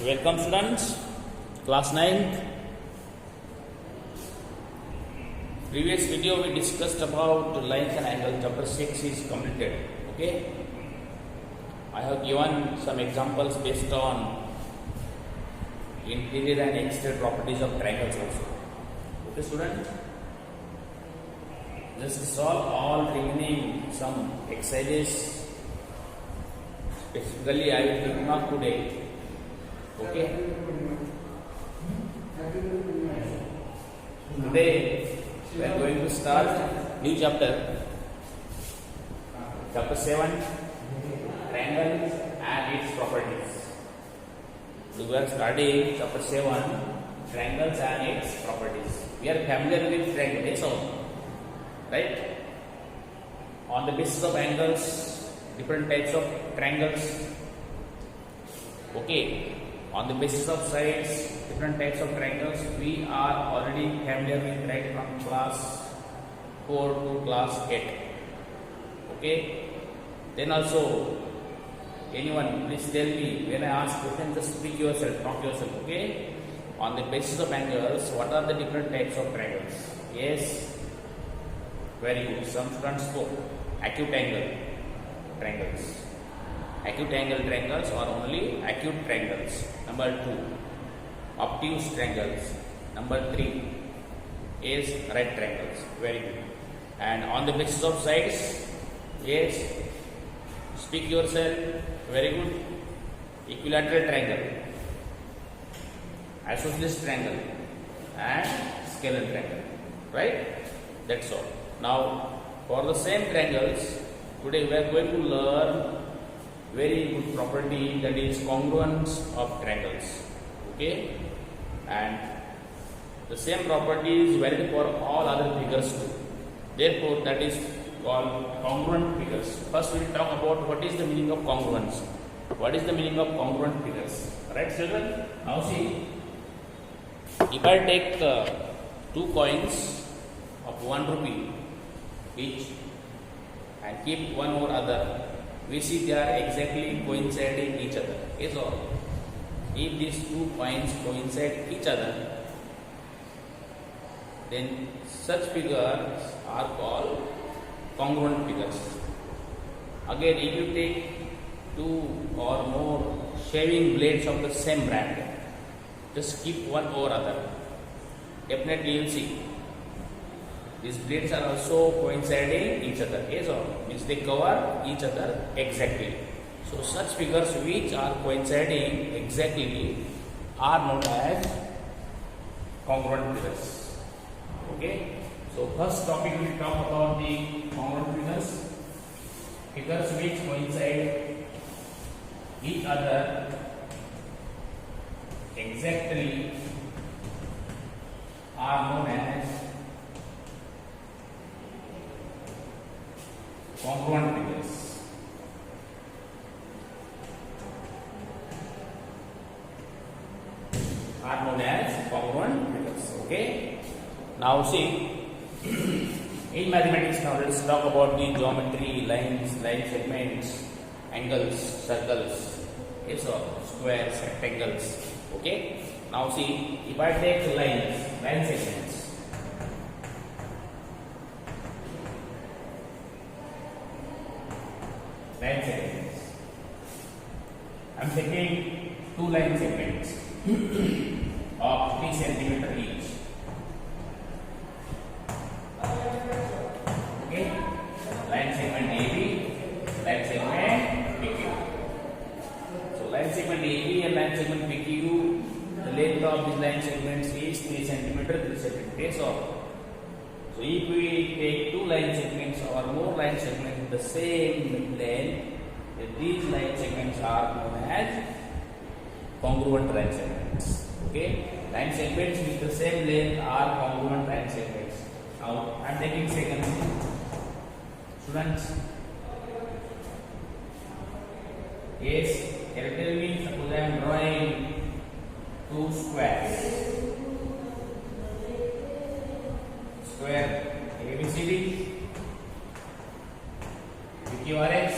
Welcome students, class 9th. Previous video we discussed about lines and angles. Chapter 6 is completed. Okay. I have given some examples based on interior and exterior properties of triangles also. Okay student. Just solve all remaining some exercises. Specifically I will take mark today. Okay. Today we are going to start new chapter. Chapter 7, triangles and its properties. We are studying chapter 7, triangles and its properties. We are familiar with triangles, right? On the basis of angles, different types of triangles. Okay. On the basis of sides, different types of triangles, we are already familiar with right from class 4 to class 8. Okay. Then also, anyone please tell me when I ask question, just speak yourself, talk yourself. Okay. On the basis of angles, what are the different types of triangles? Yes. Very good. Some students spoke. Acute angle triangles. Acute angle triangles or only acute triangles. Number 2, obtuse triangles. Number 3 is right triangles. Very good. And on the basis of sides, yes, speak yourself. Very good. Equilateral triangle, isosceles triangle, and scalar triangle. Right? That's all. Now, for the same triangles, today we are going to learn very good property, that is congruence of triangles. Okay, and the same property is valid for all other figures too. Therefore, that is called congruent figures. First, we will talk about what is the meaning of congruence. What is the meaning of congruent figures? Right, children? Now see, if I take two coins of 1 rupee each and keep one or other, we see they are exactly coinciding each other. Is all. If these two coins coincide each other, then such figures are called congruent figures. Again, if you take two or more shaving blades of the same brand, just keep one or other, definitely you will see these blades are also coinciding each other. Yes or no? Means they cover each other exactly. So such figures which are coinciding exactly are known as congruent figures. Okay. So first topic we will talk about the congruent figures. Figures which coincide each other exactly are known as congruent figures. Are known as congruent figures. Okay. Now see, in mathematics now let's talk about the geometry, lines, line segments, angles, circles, yes or squares, rectangles. Okay. Now see, if I take lines, line segments. Line segments. I am taking two line segments of 3 cm each. Okay, line segment AB, line segment PQ. So line segment AB and line segment PQ, the length of these line segments is 3 cm, 3 cm. So if we take two line segments or more line segments with the same length, then these line segments are known as congruent line segments. Okay, line segments with the same length are congruent line segments. Now I am taking second. Students, yes, tell me, suppose I am drawing two squares. Square ABCD, PQRS,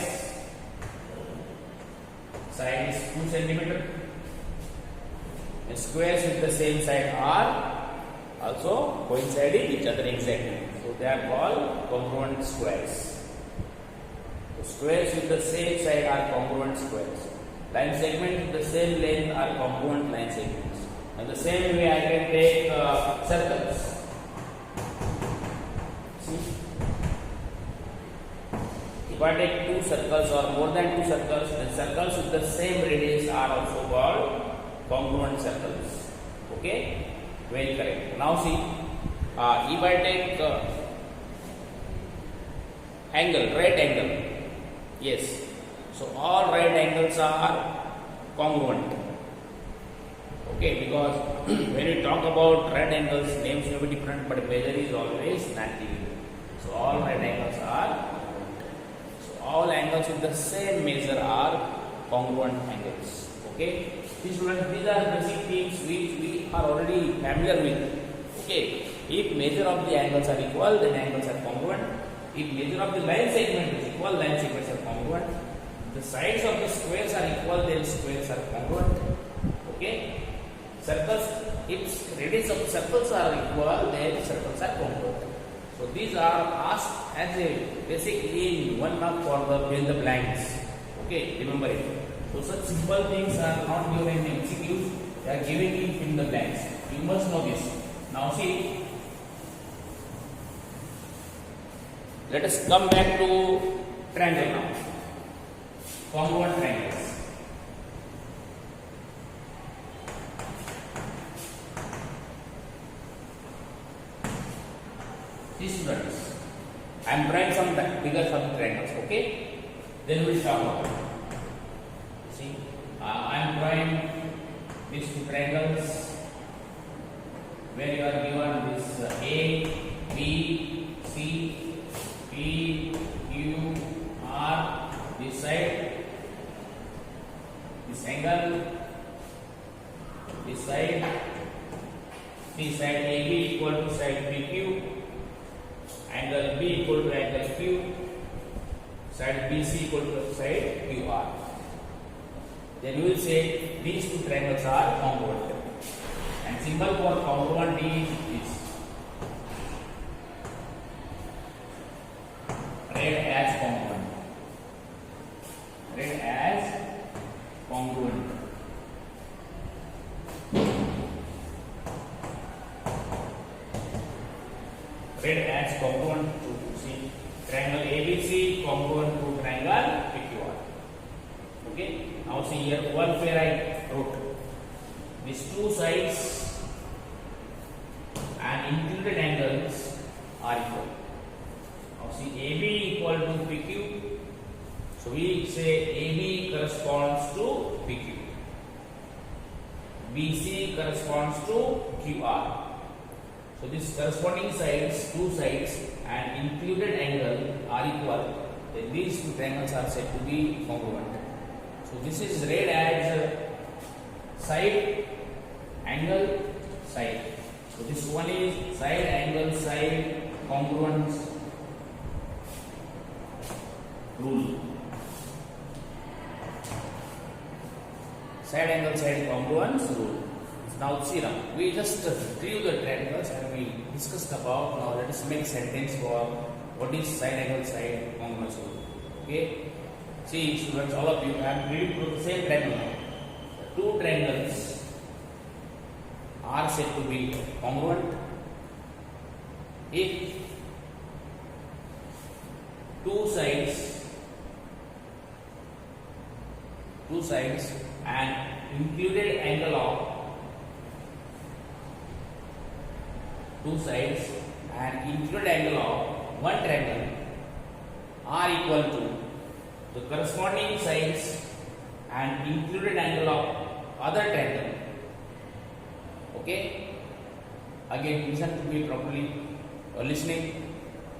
side is 2 cm, And squares with the same side are also coinciding each other exactly. So they are called congruent squares. So squares with the same side are congruent squares. Line segments with the same length are congruent line segments. And the same way I can take circles. See? If I take two circles or more than two circles, then circles with the same radius are also called congruent circles. Okay? Very correct. Now see, if I take angle, right angle. Yes. So all right angles are congruent. Okay, because when we talk about right angles, names may be different, but measure is always 90 degrees. So all right angles are congruent. So all angles with the same measure are congruent angles. Okay. These are basic things which we are already familiar with. Okay. If measure of the angles are equal, then angles are congruent. If measure of the line segment is equal, line segments are congruent. The sides of the squares are equal, then squares are congruent. Okay. Circles, if radius of circles are equal, then circles are congruent. So these are asked as a basic in 1 mark for the fill in the blanks. Okay, remember it. So such simple things are not given in MCQs, they are given in fill in the blanks. You must know this. Now see, let us come back to triangle now. Congruent triangles. See students, I am drawing some figures of the triangles. Okay, then we will talk about it. See, I am drawing these two triangles where you are given this A, B, C, P, Q, R, this side, this angle, this side, see side AB equal to side PQ, angle B equal to angle Q, side BC equal to side QR. Then you will say these two triangles are congruent. And symbol for congruent is this. Read as congruent. Read as congruent. Read as congruent to see triangle ABC congruent to triangle PQR. Okay. Now see here one where I wrote these two sides and included angles are equal. Now see AB equal to PQ. So we say AB corresponds to PQ. BC corresponds to QR. So these corresponding sides, two sides and included angle are equal. Then these two triangles are said to be congruent. So this is read as side, angle, side. So this one is side, angle, side, congruence rule. Side, angle, side, congruence rule. Now see now, we just drew the triangles and we discussed about. Now let us make sentence for what is side, angle, side, congruence rule. Okay. See students, all of you, I am reading to the same triangle now. The two triangles are said to be congruent if two sides and included angle of one triangle are equal to the corresponding sides and included angle of other triangle. Okay. Again, listen to me properly. Listening.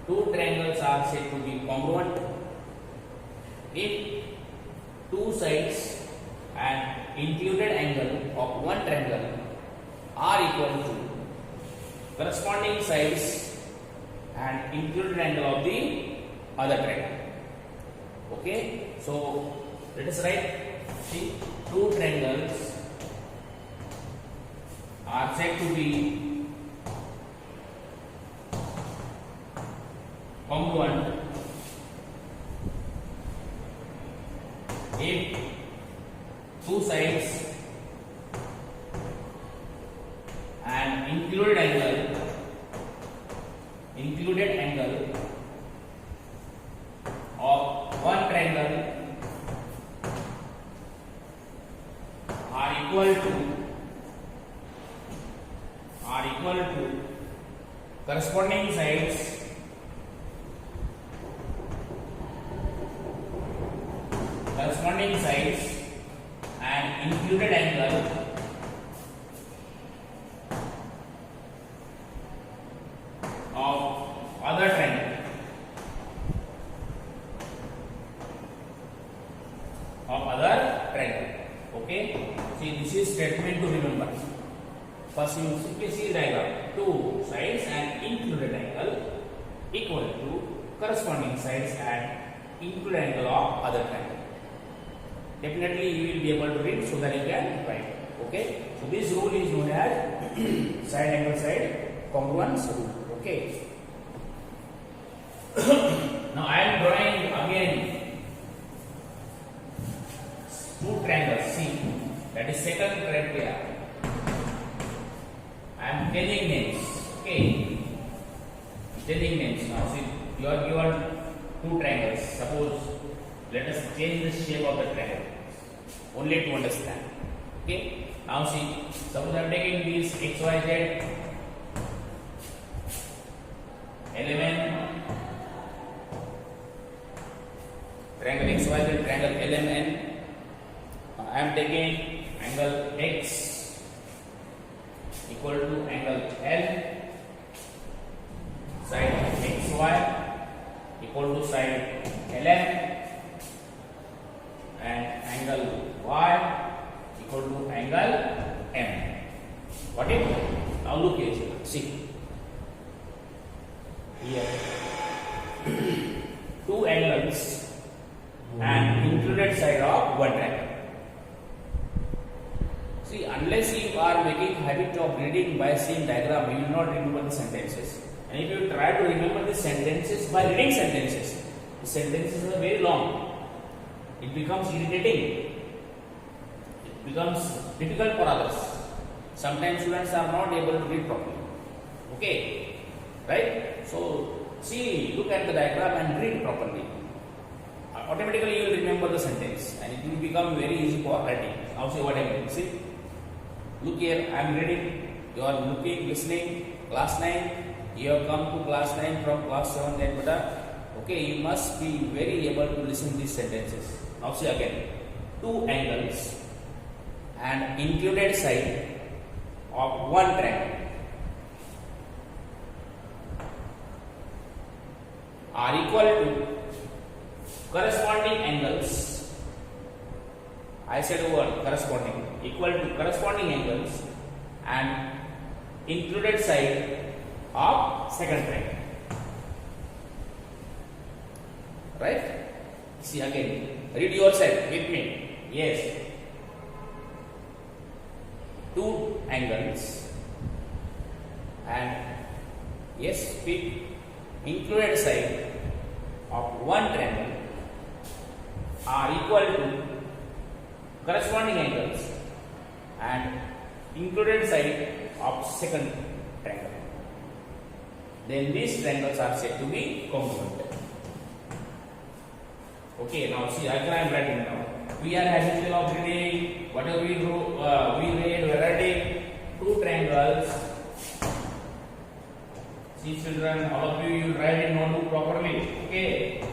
Two triangles are said to be congruent if two sides and included angle of one triangle are equal to corresponding sides and included angle of the other triangle. Okay, so let us write. See, two triangles are said to be congruent if two sides and included angle of one triangle are equal to corresponding sides and included angle of other triangle. Okay, see, this is statement to remember. First you simply see the diagram. Two sides and included angle equal to corresponding sides and included angle of other triangle. Definitely you will be able to read so that you can write. Okay, so this rule is known as side angle side congruence rule. Okay. Now I am drawing again two triangles. See, that is second criteria. I am telling names. Okay, telling names. Now see, you are given two triangles. Suppose let us change the shape of the triangle only to understand. Okay, now see, suppose I am taking this XYZ element, triangle XYZ, triangle LMN. I am taking angle X equal to angle L, side XY equal to side LM, and angle Y equal to angle M. What is? Now look here. See here, two angles and included side of one triangle. See, unless you are making habit of reading by seeing diagram, you will not remember the sentences. And if you try to remember the sentences by reading sentences, the sentences are very long. It becomes irritating. It becomes difficult for others. Sometimes students are not able to read properly. Okay, right? So see, look at the diagram and read properly. Automatically you will remember the sentence and it will become very easy for writing. Now see what I mean. See, look here, I am reading, you are looking, listening, class 9, you have come to class 9 from class 7, then okay, you must be very able to listen to these sentences. Now see again, two angles and included side of one triangle are equal to corresponding angles. I said a word, corresponding, equal to corresponding angles and included side of second triangle. Right? See again, read yourself with me. Yes, two angles and yes, speak, included side of one triangle are equal to corresponding angles and included side of second triangle. Then these triangles are said to be congruent. Okay, now see, I am writing now. We are habitual of reading whatever we do. We read, we are writing two triangles. See, children, all of you write in notebook properly. Okay,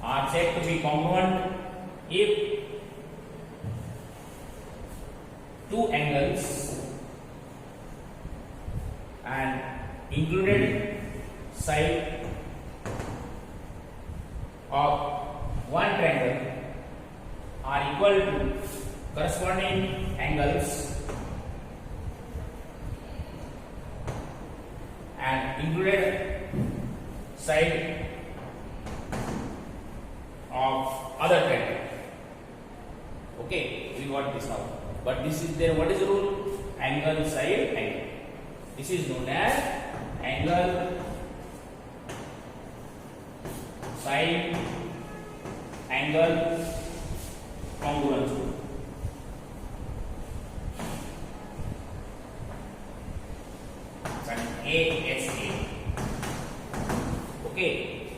are said to be congruent if two angles and included side of one triangle are equal to corresponding angles and included side of other triangle. Okay, we got this now. But this is there. What is the rule? angle side angle. This is known as angle side angle congruence rule. ASA. Okay.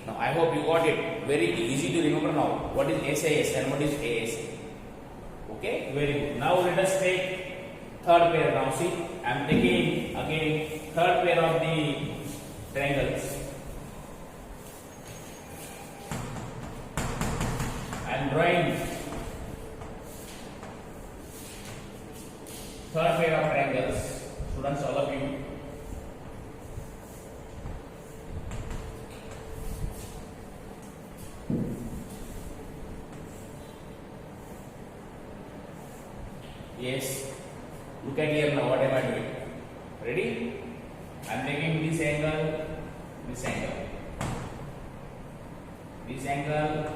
Now I hope you got it. Very easy to remember now. What is SAS and what is ASA? Okay. Very good. Now let us take third pair. Now see, I am taking again third pair of the triangles. I am drawing third pair of triangles. Students, all of you. Yes, look at here now. What am I doing? Ready? I am taking this angle, this angle, this angle,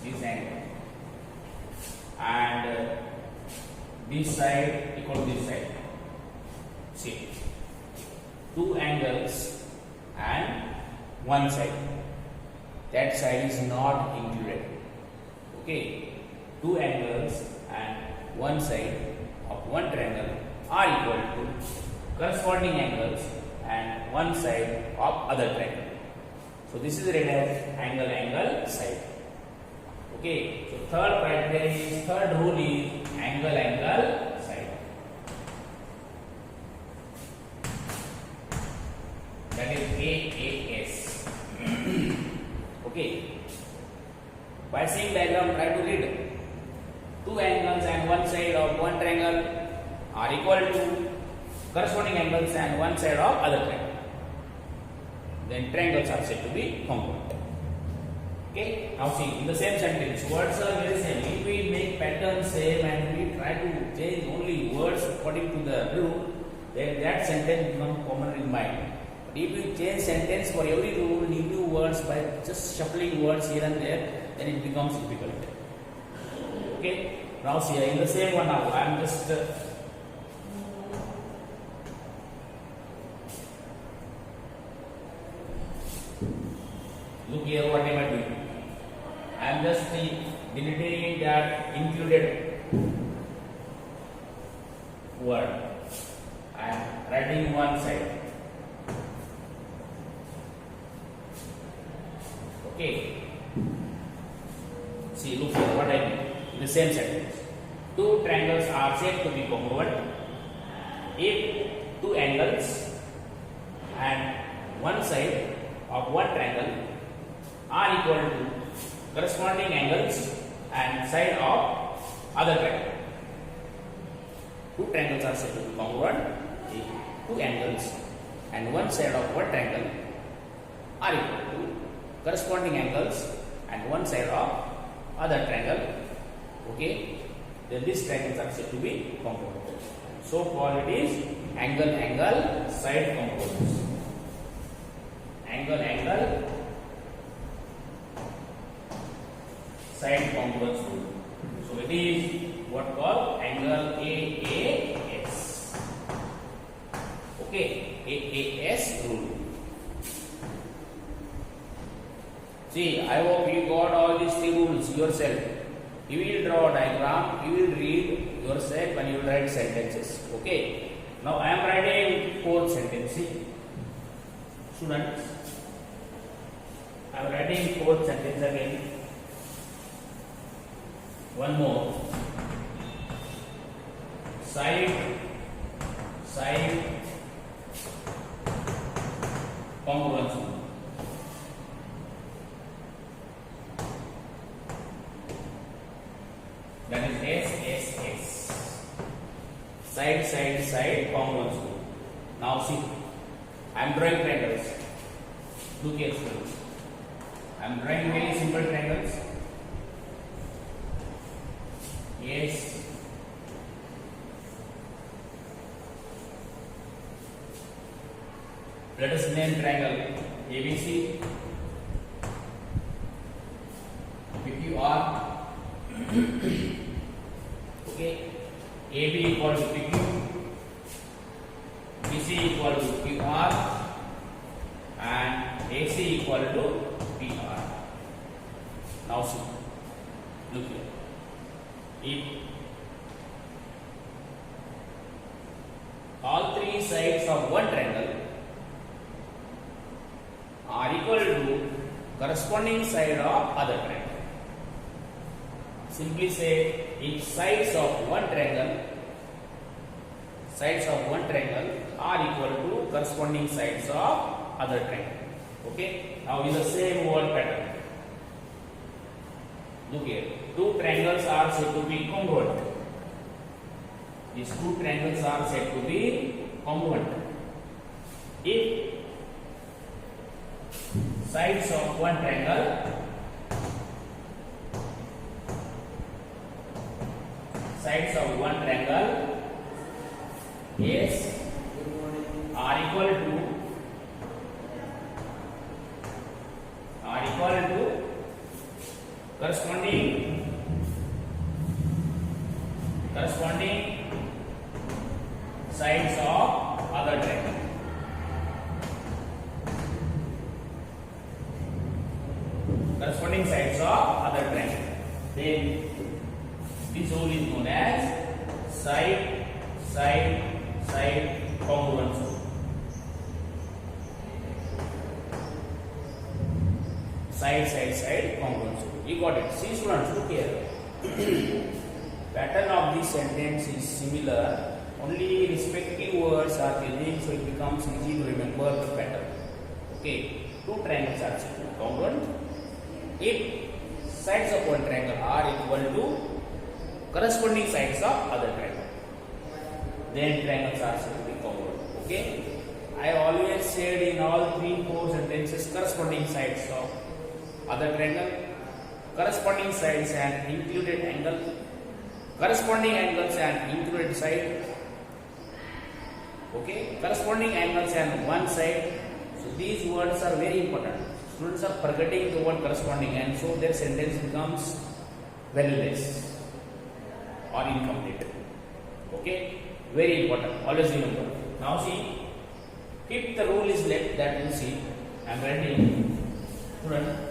this angle, and this side equal to this side. See, two angles and one side. That side is not included. Okay, two angles and one side of one triangle are equal to corresponding angles and one side of other triangle. So this is written as angle angle side. Okay, so third rule is angle angle side. That is AAS. Okay, by seeing diagram, try to read. Two angles and one side of one triangle are equal to corresponding angles and one side of other triangle. Then triangles are said to be congruent. Okay. Now see, in the same sentence, words are very same. If we make patterns same and we try to change only words according to the rule, then that sentence becomes common in mind. But if we change sentence for every rule, new words by just shuffling words here and there, then it becomes difficult. Okay, now see, in the same one now, I am just look here, what am I doing? I am just deleting that included word. I am writing one side. Okay, see, look here, what I mean. In the same sentence, two triangles are said to be congruent if two angles and one side of one triangle are equal to corresponding angles and side of other triangle. Two triangles are said to be congruent if two angles and one side of one triangle are equal to corresponding angles and one side of other triangle. Okay, then these triangles are said to be congruent. So called it is angle angle side congruence. Angle angle side congruence rule. So it is what called angle AAS. Okay, AAS rule. See, I hope you got all these three rules yourself. You will draw a diagram, you will read yourself and you will write sentences. Okay. Now I am writing fourth sentence. See, students, I am writing fourth sentence again. One more. Side congruence. That is SSS. Side congruence rule. Now see, I am drawing triangles. Look carefully. I am drawing very simple triangles. Yes. Let us name triangle ABC, PQR. Okay, AB equal to PQ, Now see, look here. If all three sides of one triangle are equal to corresponding side of other triangle. Simply say, if sides of one triangle are equal to corresponding sides of other triangle. Okay. Now is the same word pattern. Look here. Two triangles are said to be congruent. These two triangles are said to be congruent if sides of one triangle is are equal to corresponding sides of other triangle. Then this rule is known as side congruence rule. Side congruence rule. You got it. See students, look here. Pattern of this sentence is similar. Only respective words are changing, so it becomes easy to remember the pattern. Okay. Two triangles are congruent if sides of one triangle are equal to corresponding sides of other triangle. Then triangles are said to be congruent. Okay. I always said in all 3-4 sentences corresponding sides of other triangle, corresponding sides and included angle, corresponding angles and included side. Okay, corresponding angles and one side. So these words are very important. Students are forgetting the word corresponding, and so their sentence becomes valueless or incomplete. Okay, very important. Always remember. Now see, if the rule is left, that will see. I am writing. Student,